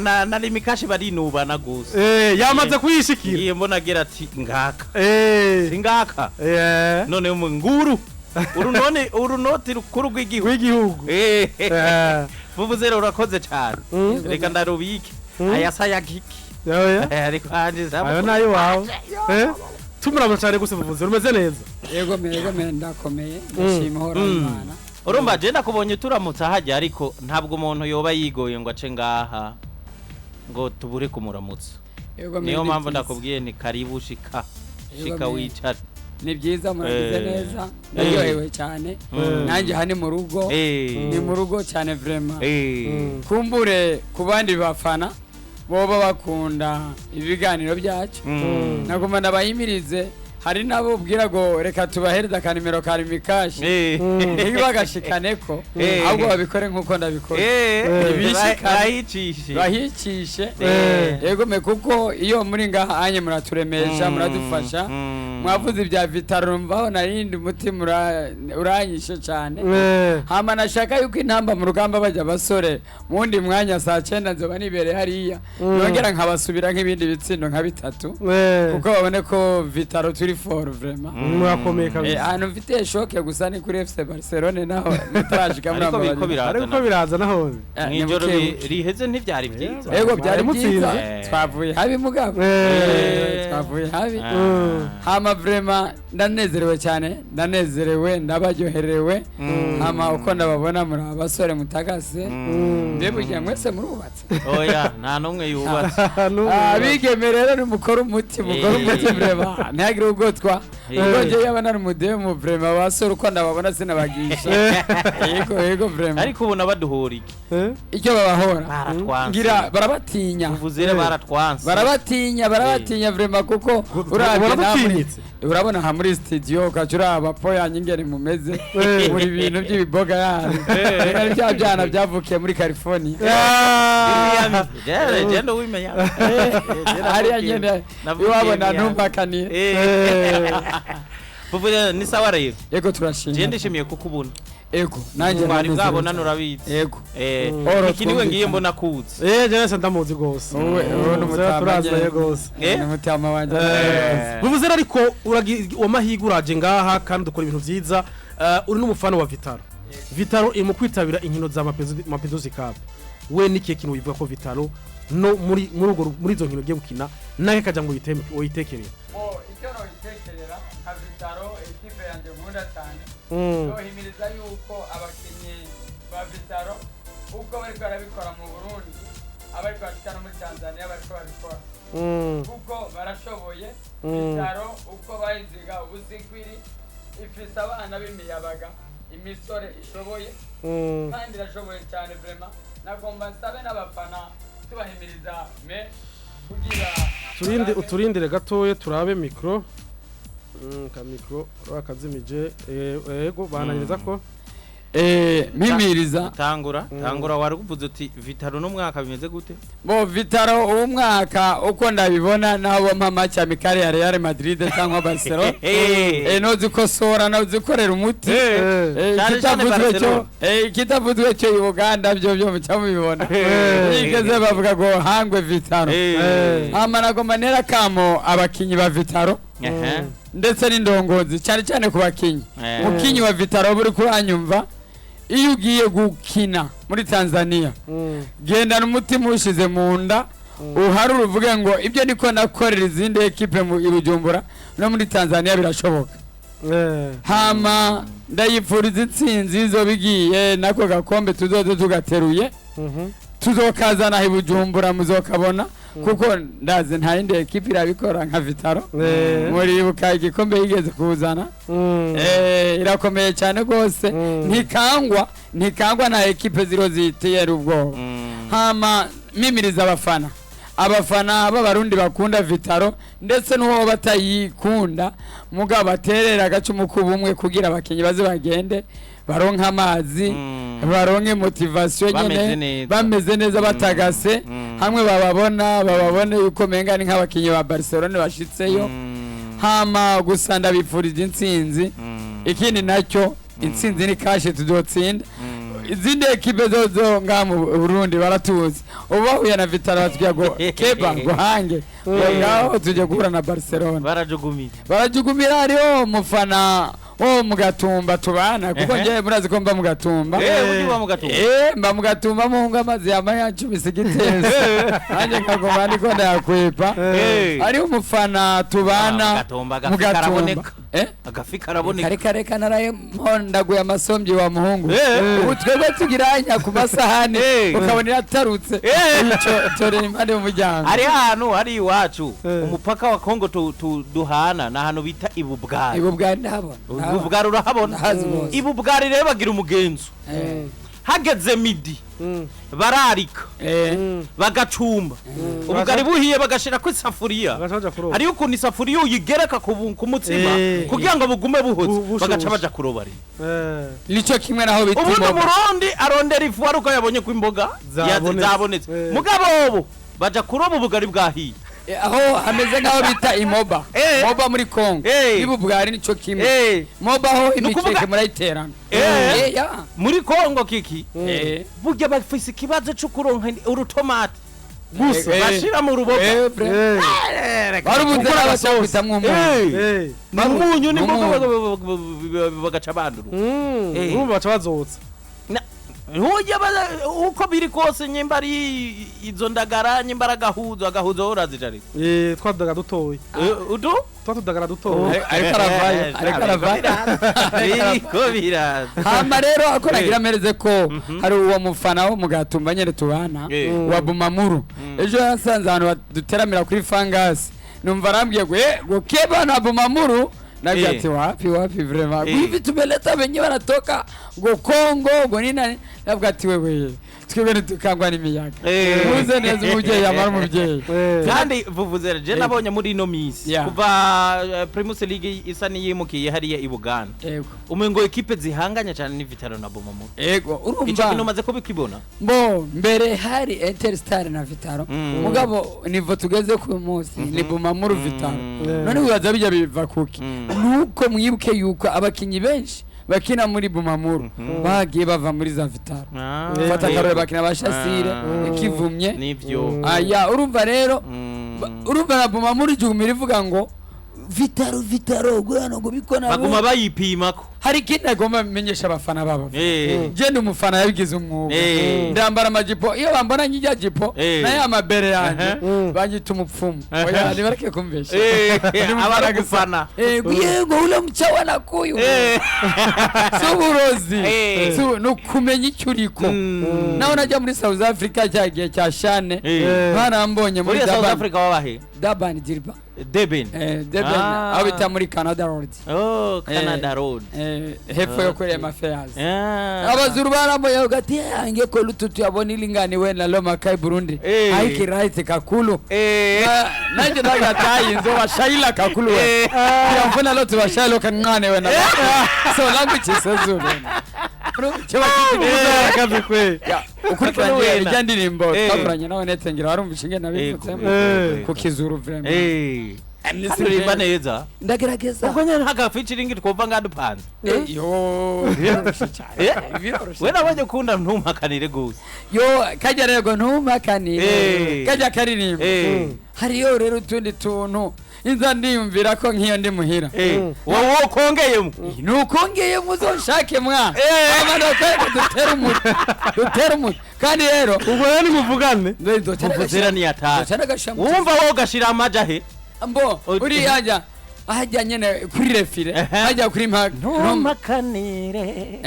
nari mikashi barinubana gusa yamaze kuyishikira iye mbona agira ati ngaka singaka none mu nguru urunoti rukuru rw'igihugu Vuvuzera urakoze cyane reka ndarubike ayasaya giki ariko anje ayo nayo wawe tumuramo cyane gusa Vuvuzera umeze neza yego ndakomeye ndashima hora Imana urumva je ndakubonye turamutsa hajya ariko ntabwo umuntu yoba yigoye ngo ace ngaha ngo tubure kumuramutsa niyo mpamvu ndakubwiye ni karibu shika wicara ni byiza muragize neza ndaryohewe cyane nanjye hane mu rugo ni mu rugo cyane vraiment kumbure ku bandi bafana boba bakunda ibiganiro byacu nagoma nabayimirize hari nabo ubwira ngo reka tubahereza kanimero ka mikashi ntibagashikane ko ahubwo babikore nkuko ndabikora bahicishe yego me kuko iyo muri ngaha anye muraturemesha muradufasha mwavuze ibya VITALO mvaho narindi mutima uranyishe cyane hama nashaka yuko intamba mu rugamba bajya basore mundi mwanya saa 9 nzoba nibere hariya nongera nkabasubira nk'ibindi bitsindo nka bitatu kuko babone ko VITALO turi for vraiment mwakomeye kabisa hano mfite shoke gusa ni kuri FC Barcelona naho mutrashika muri ariko biraza naho n'ijoro riheze ntivyari byiza yego byari byiza twavuye habi mugabo twavuye habi hama vraiment ndanezerewe cyane ndanezerewe ndabaryoherewe hama uko ndababona muri abasore mutagase ndebujya mwese murubatse oya nta numwe yubatse abigemerera n'umukoro umuti vraiment ntagire ubwotwa ubwo yabana n'umudemu vraiment basore uko ndababona sinabagisha yego vraiment ariko ubona baduhora icyo babahora baratwanze ngira barabatinya Vuvuzera baratwanze barabatinya vraiment kuko urabona nka muri studio ukacura abapo yanyingere mumeze muri bintu by'ibiboga yani ari bya byana byavukiye muri California genda wimenya ari agenda iwabona ntumpakaniye Vuvuzera ni sawa rero yego turashimye je ndishimiye kukubona ego nanjye bari bwabona nurabizi yego ikiniwe ngiye mbona kuze je nese ndamuzi gose wowe n'umutamaye gose n'umutama wanje Vuvuzera ariko wamahiga uraje ngaha kandi dukora ibintu byiza uri n'umufana wa VITALO mu kwitabira inkino za Mapinduzi Cup we niki kintu wivuga ko VITALO no muri izo nkino giye gukina naye kaja ngo uyitekerera icyo no yitekerera nka VITALO equipe yanje nkunda cyane himiriza yuko abakinyi ba VITALO uko bari barabikora mu Burundi abari bakitana muri Tanzania bari babikora kuko barashoboye VITALO uko bayiziga ubuzikwiri ifisa abana b'imiyabaga imisore ishoboye kandi irashoboye cyane vraiment nagomba nsabe n'abafana tubahimiriza kugira uturindire gatoye turabe mikro ka mikro rakazimije yego bananyiriza ko mimiriza tangura wari kuvuze uti VITALO no mwaka bimeze gute bo VITALO uwo mwaka uko ndabibona nabo mama cha Mikali ya Real Madrid cyangwa Barcelona no zikosora na zikorera umuti kitavuzwe cyo Uganda byo mucyamubibona igeze bavuga ngo hangwe VITALO amana gomanera kamo abakinyi ba VITALO ndetse n'indongozi cyane ku bakinyi mukinyi wa VITALO buri kuranyumva iyo ugiye gukina muri Tanzania genda n'umutima ushize mu nda uharura uvuge ngo ibyo niko nakorera izindi equipe mu Bujumbura no muri Tanzania birashoboka hama ndayipfuriza intsinzi zo bigiye nako gakombe tuzoze tugateruye tuzokazana i Bujumbura muzokabona kuko ndazi nta yindi equipe irabikora nka VITALO muri buka igikombe yigeze kuzana irakomeye cyane gose ntikangwa na equipe ziro zitiyera ubwo hama mimiriza abafana b'abarundi bakunda VITALO ndetse n'uwo batayikunda mugabo baterera agacumu kubumwe kugira abakinyi baze bagende baronka amazi baronke motivation nyene bameze neza batagase hamwe bababone yuko menga ni nk'abakinyi ba Barcelona bashitseyo hama gusanda bipfurije intsinzi ikindi nacyo intsinzi ni kashe tuzotsinda izindi ekipe zo nga mu Burundi baratuzi ubahuye na Vitalo batwiye go keba go hange ngaho tuje guhura na Barcelona barajugumira ariho Umufana mugatumba tubana kuko nje murazi ko mba mugatumba mba mugatumba muhunga amazi yacu bisigiteze anje nkagoma ndiko ndakwepa ari Umufana tubana mugatumba agafi karaboneka kare naraye ndaguye amasombi wa muhungu ubu twebwe tugiranya ku masahani ukabonera tarutse ico tore impande mu muryango ari hano hari iwacu umupaka wa Kongo duhana na hano bita Ibubwari ndabona Ibubwari urahabona Ibubwari rero bagira umugenzo hageze midi bararika bagacumba ubugari buhiye bagashira ku isafuriya ari ukuntu isafuriya uyigereka ku mutsima kugira ngo bugume buhoze bagaca baja kurobari nico kimwe naho bitimo ubundi Burundi arondera ifu aruko yabonye ko imboga zabonetse mugabo baja kuroba ubugari bwahiye aho hameze ngaho bita imoba moba muri Kongo Ibubwari nico kimwe moba ho imikeke murayiterana muri Kongo kiki burya bafise ikibazo cyo kuronka urutomate gusa bashira mu ruboga barubuze abashaka umunyu ni bagaca banduru urumva baca bazotsa Hoja uko biri kose nyimba ari izo ndagara nyimba agahuzo horazijari twadaga dutoye twatudagara dutoye ariko aravaya ko biraza hama rero akoragira mereze ko hari uwo Mufana wo mugatumba nyene tubana wa Bumamuru ejo yasanze abantu duteramira kuri Fangasi numva arambwiye ngo keba na Bumamuru Nabi ati wapi vraiment hivi tumeleta wenyewe wanatoka ngo Kongo ngo nini navuga ati wewe twebwe tukangwa n'imiyaga muze neza umubyeyi yamara umubyeyi kandi Vuvuzera je nabonye muri ino misi kuva Primus League isa niyimukiye hariya i Buganda umengo ekipe zihanganya cyane ni Vitalo na Bumamuru urumva icyo kintu maze kubikibona mbere hari Interstar na Vitalo mugabo nivo tugeze ku munsi ni Bumamuru Vitalo none wibaza bijya biva kuki nuko mwibuke yuko abakinyi benshi bakina muri Bumamuru bagiye bava muri za Vitalo fata karore bakina bashasire ikivumye nivyo urumva rero urumva na Bumamuru igumira ivuga ngo Vitalo gwana ngo bikona baguma bayipimako hari kintu agomba menyesha abafana babo je Ndumufana yabigize umwuga ndambara amajipo iyo bambona njya jipo naye amabere yanje banyita umupfumu oya nibareke kumvesha abaragufana yego ule mchawa na kuyu suburozi no kumenya icyo uriko naho najya muri South Africa cyagiye cya Shane barambonye muri South Africa wabahe Durban Dirba Deben aho bita muri Canada Road Canada Road hepfo yo kuri Mafeas abazuru baramboye ugati ange ko lututu yabona ilingani we na Loma kai Burundi aiki right kakulu naje nagatayi nzo washaila kakulu we yamfuna lotu washailo kanane we na so language isezuru Cheba kazi kwe ukurikiranye ijya ndirimbo twakoranye nawe netengera warumvishinge nabifutse ku kizuru vraiment nisiririmba neza ndagerageza ubwo nyene ntaga featuring twumva ngadupanze we nabonye kunda ntumpakanire gose kajya rego ntumpakanire kajya karirimba hariyo rero utundi tuntu inza ndiyumvira ko nk'iyo ndi muhira wowe kongeyemo nukongeyemo uzonshake mwa abana kandi dutera umuti kandi rero ubwo rero nimuvugane Vuvuzera ni yataje wumva wowe gashira amaja he mbo uri hajya nyene kuri refire hajya kuri ntumpakanire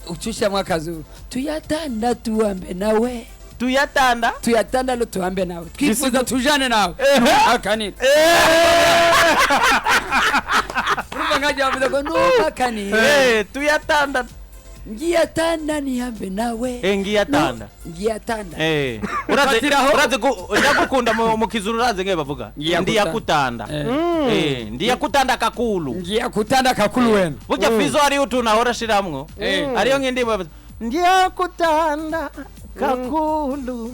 ucusha mwakazu tuyatanda tuambe nawe tuyatanda lo tuambe nawe twifuza tujane nawe akanira urumva ngaje bavuze ko ntumpakanire tuyatanda ngiyatanda nihambe nawe ngiyatanda uraze ndagukunda mu kizuru uraze nge bavuga ndiyakutanda kakulu wena burya fizo ari utuna hora shiramwo ariyo ngindi ndiyakutanda kakulu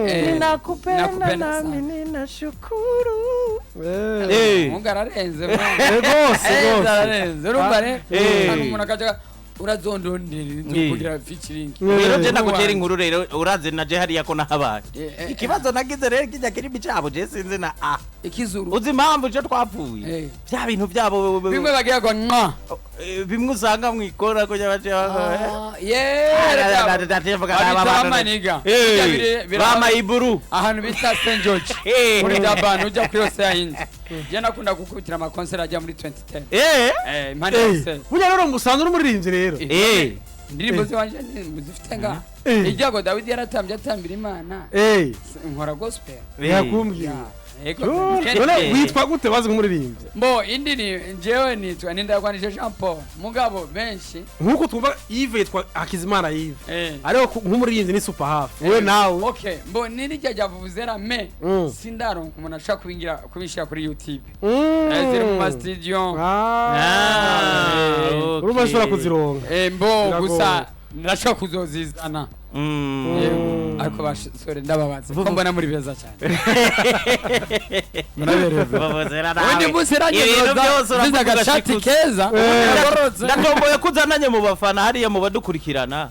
ninakupenda nami ninashukuru mungararenze gose urumva rero umuntu akaja urazondondera kugira featuring rero je ndagutera inkuru rero uraze naje hariya ko nahabaye ikibazo nagize rero kijya kiri bicabo je sinzi na ikizuru uzi impamvu cyo twapfuye bya bintu byabo bimwe bagira ngo nwa bimwe usanga mwikora ko yabaje bama iburu ahantu bita St George muri Japan ujya kuri yose yahindi je nakunda gukubitira ama concert ajya muri 2010 impande yose burya rero ngusanzwe n'umuririmbyi rero indirimbo ziwanje zifite nga ijyago David yaratambye atambira Imana nkora gospel yakumbye none witwa gute wazi nk'umuririmbyi mbo indi ni jewe nitwa Ndagwanije Jean Paul mugabo benshi nkuko twumva Yves yitwa Hakizimana Yves ariko nk'umuririmbyi ni super half wewe nawe okay mbo niri jya Vuvuzera me sindaro umuntu ashaka kubishira kuri YouTube ziri mu studio urumva ashobora kuzironga mbo gusa ndashaka kuzozizana ariko basore ndababaza ko mbona muri beza cyane undi munsi rangiza agashati keza ndatomboye kuzananye mu bafana hariya mu badukurikirana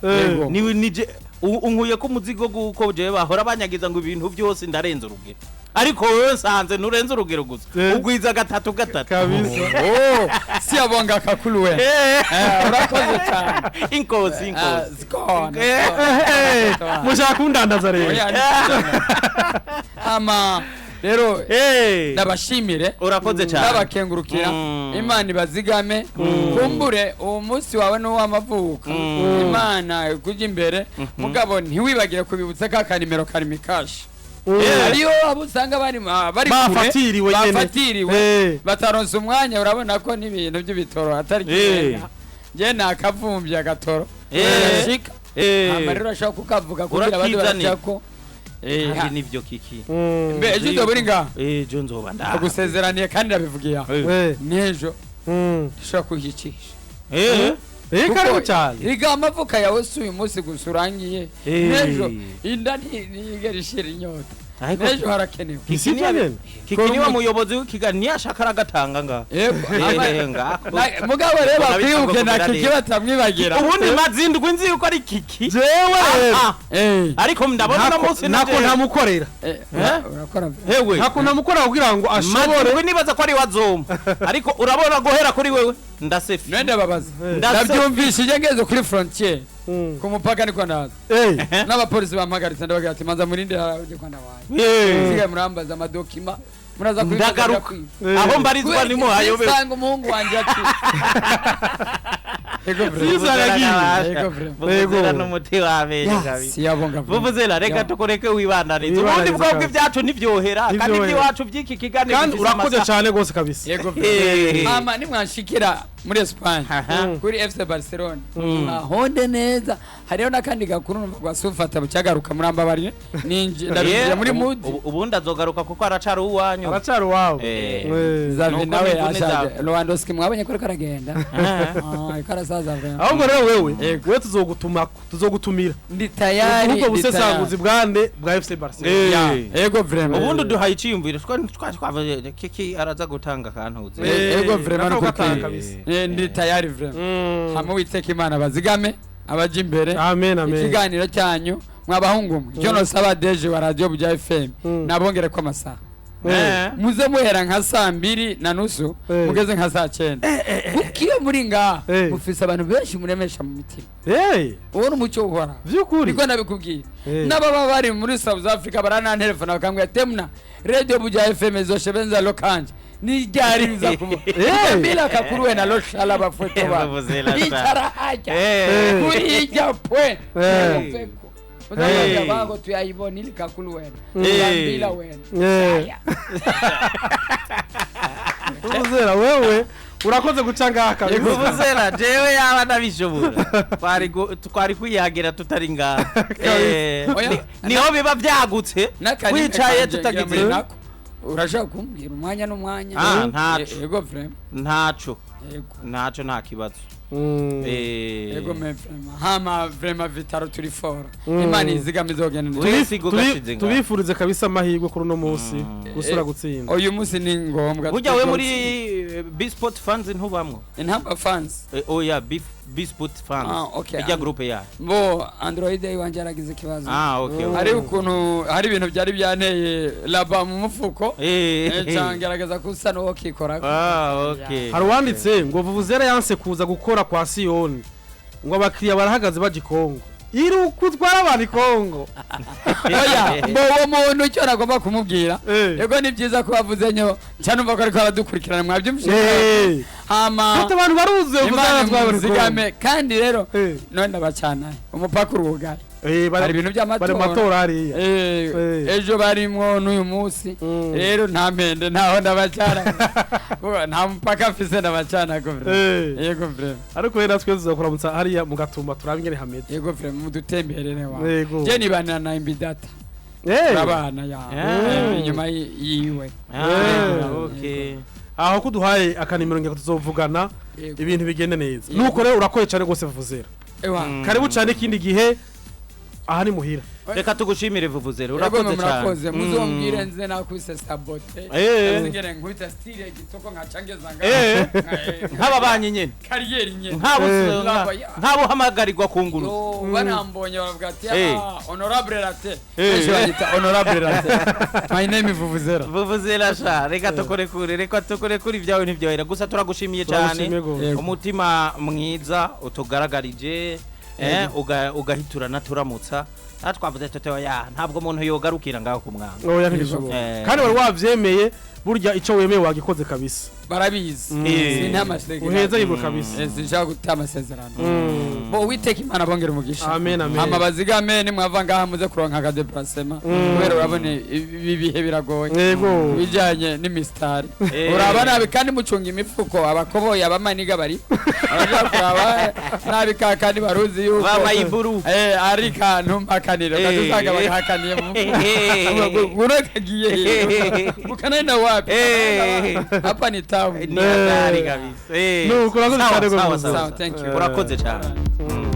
nije unkuye ko umuzigo guko je bahora banyagiza ngo ibintu byose ndarenza urugero ariko wewe sanze nurenza urugero gusa ugwiza gatatu kabisa si abonga kakuluwe urakoze cyane inkozi mushaka kundandaza rero ama rero ndabashimire urakoze cyane ndabakengurukira Imana ibazigame kumbure uwo munsi wawe no w'amavuka Imana kujya imbere mugabo ntiwibagire kubibutsa ka nimero karimikashi ariyo abusanga bari bafatiriwe bataronse umwanya urabona ko n'ibintu by'ibitoro atari kigenda je nakavumbye agatoro shika amariro ashaka kukavuga kugira abandi barashako nivyo kiki mbe ejo ndoburi nga ejo nzoba ndagusezeraniye kandi ndabivugiye nejo ndashaka kuhicisha karibu cyane iga amavuka yawe si uyu munsi gusa urangiye nejo inda ntigera ishira inyota nejo harakenewe kiki niwe muyobozi w'ikigali ntiyashaka aragatanga nga mugabo rero bakwibuke na kiki batamwibagira ubundi mazindwi nzi yuko ari kiki jewe ariko ndabona no munsi nako ntamukorera urakora hewe nako ntamukorera kugira ngo ashobore nibaza ko ari wazoma ariko urabona guhera kuri wewe ndasefi nende babaza ndabyumvishije ngeze kuri frontier ku mupaka niko ndaza n'abapolisi bampagaritse ndabagira ati manza murinde aje kwanda waye sigaye murambaza amadokima muraza ndagaruka aho mbarizwa ni muhayobe sanga umuhungu wanje ati Vuvuzera n'umuti wabeje kabisa Vuvuzera reka tukoreke wibandaniza ubundi bwobwe byacu nivyohera kandi byiwacu byiki kiganiro kandi urakoze cyane gose kabisa mama nimwanshikira muri Espagne kuri FC Barcelona ahonde neza hariyo nakandi gakuru numva gwasufata bucyagaruka muramba bari ninje ndabije muri mood ubundi azogaruka kuko aracari uwanyu aracari wawe Zavi nawe ashaje Lewandowski mwabonye ko karagenda karasaza vrema ahubwo rero wewe tuzogutumira ndi tayari ubwo busesanguzi bwande bwa FC Barcelona yego vrema ubundi duhaye iciyumviro twaje kiki araza gutanga kantuze yego vrema no gutanga ndi tayari vrema hamwe witeka Imana bazigame abaje imbere amen ikiganiro cyanyu mwabahungu cyo no saba deje wa radio bya FM nabongere ko amasaha muze muhera nka 2:30 mugeze nka 9 ukiyo muri nga mufise abantu benshi muremesha mu mitima uwo umucyo uhora vyukuri niko nabikubwiye nababa bari muri South Africa barana telefone bakambwira temna radio bya FM zoshebenza lokanje ni jari nzakubo bila kakuruwe na loshala bafoto ba ichara haja kuri japwe Uzaga bango tuyayibona ilikakulu wena ngambila wena Vuvuzera wewe urakoze gucanga kabisa Vuvuzera jewe yaba ndabishobora twari kwiyagira tutari nga niho biba byagutse wicaye tutagize urashaka kumbwira umwanya n'umwanya ntaco yego vrema ntaco nta kibazo yego me vrema hama vrema vitalo turi fora Imana izigamizo genda tubifurize kabisa amahirwe kuri no munsi gusura gutsinda uyu munsi ni ngombwa burya we muri B-Sport fans ntubamwo intamba fans oya B-Sport fans okay ijya groupe ya bo Android wanje aragize ikibazo okay hari ukuntu hari ibintu byari byanteye laba mu mufuko cyangeragereza kusa no kikora okay hari wanditse ngo Vuvuzera yanse kuza gukora kwa Siyoni ngo abakiriya barahagaze bagikongo iruku twara bari Kongo oya bo muntu cyo nagomba kumubwira yego ni byiza ko bavuze nyo cyane umva ko ariko aradukurikirana mwabyumvise ama Bate abantu baruze Vuvuzera twabari kandi rero none ndabacana umupaka urugaye hari ibintu by'amatora hariya ejo barimwo n'uyu munsi rero nta mpende ntaho ndabacana nta mupaka afise ndabacana ko yego vrema ariko rero natwe tuzakuramutsa hariya mu gatumba turabingene hameze yego vrema mudutemberere wa je nibanana na imbidata abana ya inyuma yiwe okay aho kuduhaye akanimero ngeko tuzovugana ibintu bigende neza nuko rero urakoye cyane gose Vuvuzera karibu cyane ikindi gihe aha ni muhira reka tugushimire Vuvuzera urakoze cyane muzombwire nze nakwise sabote ngene nkwita style gitoko nkacangeza nk'ababanye nyene kariyeri nyene nk'abo hamagarirwa kunguru barambonye baravuga ati honorable rate bita honorable rate my name is Vuvuzera sha reka tukore kuri ibyawe ntibyohera gusa turagushimiye cyane umutima mwiza utugaragarije ugahiturana turamutsa twavuze totoya ntabwo umuntu yogarukira ngaho ku mwanga oya ntibishoboka kandi wari wavyemeye burya ico wemeye wagikoze kabisa barabizi sintamasezerano uheza yibo kabisa sinshaka gutamasezerano bo witeka imana bongera umugisha amen amen amabaziga amen mwava ngaha muze kuronka ka déplacement kubera urabone ibihe biragoye yego bijanye n'imistari uraba nabi kandi mucunga imifuko abakoboye abamaniga bari abaje kuraba nabi kakandi baruzi yuko bamayiburu ari kantu makaniro kadusaga bakakaniye mu urakagiye mukanenda wapi hapa ni tabu ni hatari kabisa no kurakoze cyane thank you urakoze cyane